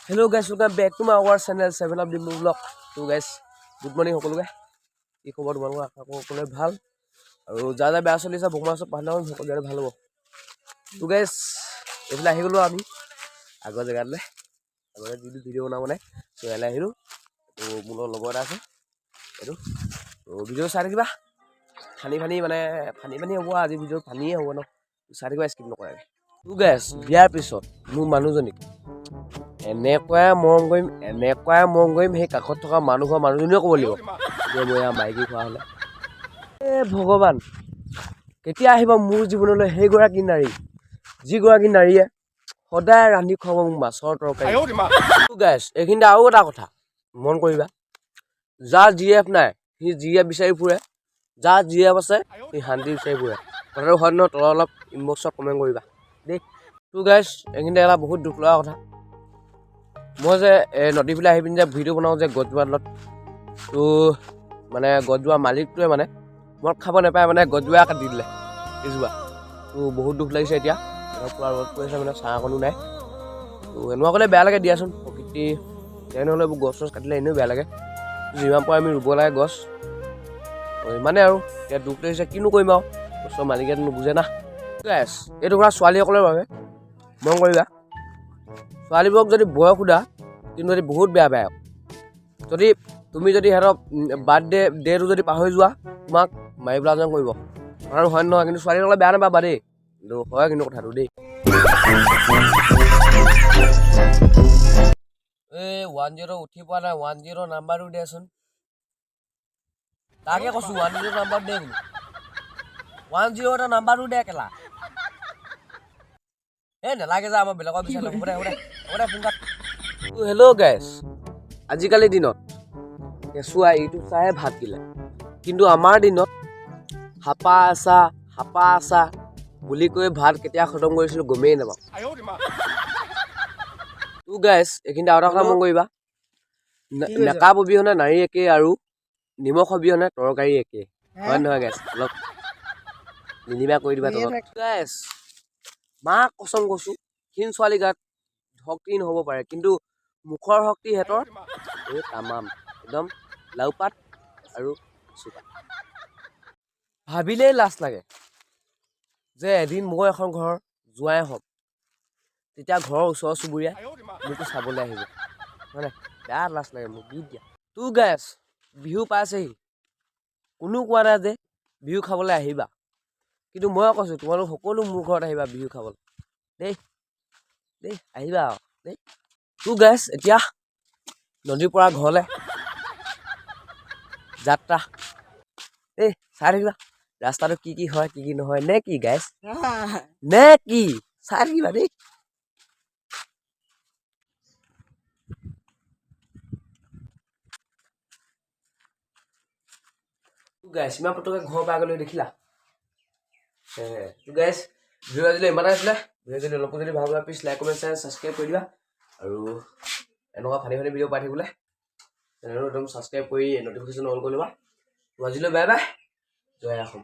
Hello guys, welcome back to my our channel 7 of the Moon Vlog. So guys, good morning সকলোকে। কি খবৰ তোমালোকৰ? আশা কৰোঁ সকলোৰে ভাল। আৰু যা যা বেয়া চলিছে ভগৱানৰ ওচৰত প্ৰাৰ্থনা কৰিম সকলোৰে ভাল হ'ব। তো guys, এইফালে আহি গ'লো আমি আগৰ জেগালৈ। আগতে যিটো ভিডিঅ' বনাব নাই, তো ইয়ালৈ আহিলোঁ। তো মোৰ লগৰ এটা আছে এইটো। তো ভিডিঅ' চাই থাকিবা। ফানি ফানি হ'ব আজি ভিডিঅ' ফানিয়ে হ'ব ন। চাই থাকিবা স্কিপ নকৰাকৈ। তো guys, বিয়াৰ পিছত মোৰ মানুহজনীক এনেকুৱাই মৰম কৰিম সেই কাষত থকা মানুহজনীও ক'ব লাগিব যে মই মাইকী খোৱা হ'লে ভগৱান কেতিয়া আহিব মোৰ জীৱনলৈ সেইগৰাকী নাৰী যিগৰাকী নাৰীয়ে সদায় ৰান্ধি খুৱাব মোক মাছৰ তৰকাৰী। গাইছ এইখিনিতে আৰু এটা কথা মন কৰিবা, যাৰ জিএফ নাই সি জিএফ বিচাৰি ফুৰে, যাৰ জিএফ আছে সি শান্তি বিচাৰি ফুৰে। কথাটো হয় নহয়? তলত অলপ ইনবক্সত কমেণ্ট কৰিবা দেই। তো গাইছ এইখিনিতে এটা বহুত দুখ লগা কথা, মই যে নদীৰ ফালে আহি পিনি যে ভিডিঅ' বনাওঁ যে গছজোপা তলত, তো মানে গছজোপা মালিকটোৱে মানে মদ খাব নাপায়, মানে গছজোপা কাটি দিলে এজোপা। তো বহুত দুখ লাগিছে। এতিয়া পূৰা ৰ'দ পৰিছে, মানে ছাঁ অকণো নাই। তো এনেকুৱা কৰিলে বেয়া লাগে দিয়াচোন, প্ৰকৃতি তেনেহ'লে এইবোৰ গছ চছ কাটিলে এনেও বেয়া লাগে। যিমান পাৰে আমি ৰুব লাগে গছ, ইমানে আৰু। এতিয়া দুখ লাগিছে কিনো কৰিম আৰু, গছৰ মালিকেতো নুবুজে না। এইটো কথা ছোৱালীসকলৰ বাবে মন কৰিবা, ছোৱালীবোৰক যদি বয়স সোধা কিন্তু যদি বহুত বেয়া পায়, যদি তুমি যদি সিহঁতক বাৰ্থডে ডেটো যদি পাহৰি যোৱা তোমাক মাৰি পেলাজন কৰিব। কথাটো হয় নহয়? কিন্তু ছোৱালীসকলে বেয়া নাপাবা দেই, কিন্তু হয় কিন্তু কথাটো দেই। এই 10 উঠি পোৱা নাই, 10 নাম্বাৰটো দেচোন। তাকে কৈছো 10 নাম্বাৰ দে বোলো, 10 এটা নাম্বাৰটো দে কেলা। এই নালাগে যা, আমাৰ বেলেগৰ বিচাৰিলে হ'ব দে ফোন কাট। হেল্ল' গাইছ, আজিকালিৰ দিনত কেঁচুৱা ইউটিউব চাইহে ভাত দিলে, কিন্তু আমাৰ দিনত হাপা আছা বুলি কৈ ভাত কেতিয়া খতম কৰিছিলোঁ গমেই নাপাওঁ। তো গাইছ এইখিনিতে আৰু এটা কথা মন কৰিবা, মেকআপ অবিহনে নাৰী একেই আৰু নিমখ অবিহনে তৰকাৰী একেই, হয় নহয় গাইছ? অলপ নিদিবা কৰি দিবা তলত। গাইছ মাক কচম কৈছো, ক্ষীণ ছোৱালী গাত শক্তি নহ'ব পাৰে, কিন্তু মুখৰ শক্তি সিহঁতৰ এই তামাম একদম লাওপাত আৰু চুপাত। ভাবিলেই লাজ লাগে যে এদিন মই এখন ঘৰৰ জোৱাই হ'ম, তেতিয়া ঘৰৰ ওচৰ চুবুৰীয়া মোকো চাবলৈ আহিব, হয় নাই? বেয়া লাজ লাগে মোক দি দিয়া। তো গাইছ বিহু পাইছেহি, কোনো কোৱা নাই যে বিহু খাবলৈ আহিবা, কিন্তু মই কৈছোঁ তোমালোক সকলো মোৰ ঘৰত আহিবা বিহু খাবলৈ দেই আহিবা আৰু দেই। তো গাইছ এতিয়া নদীৰ পৰা ঘৰলৈ যাত্ৰা। চাই থাকিবা ৰাস্তাটো কি হয় কি নহয়, নে কি গাইছ? নে কি চাই থাকিবা দেই। গাইছ ইমান পটককৈ ঘৰৰ পৰা আগলৈ দেখিলা। তো গাইছ ভিডিঅ' আজিলৈ ইমানে আছিলে। ভিডিঅ' যদি অলপ যদি ভাল লাগে please like comment share subscribe কৰি দিবা, আৰু এনেকুৱা ফানি ভিডিঅ' পাই থাকিবলৈ চেনেলটো একদম ছাবস্ক্ৰাইব কৰি নটিফিকেশ্যন অন কৰি ল'বা। আজিলৈ বাই বাই, জয় অসম।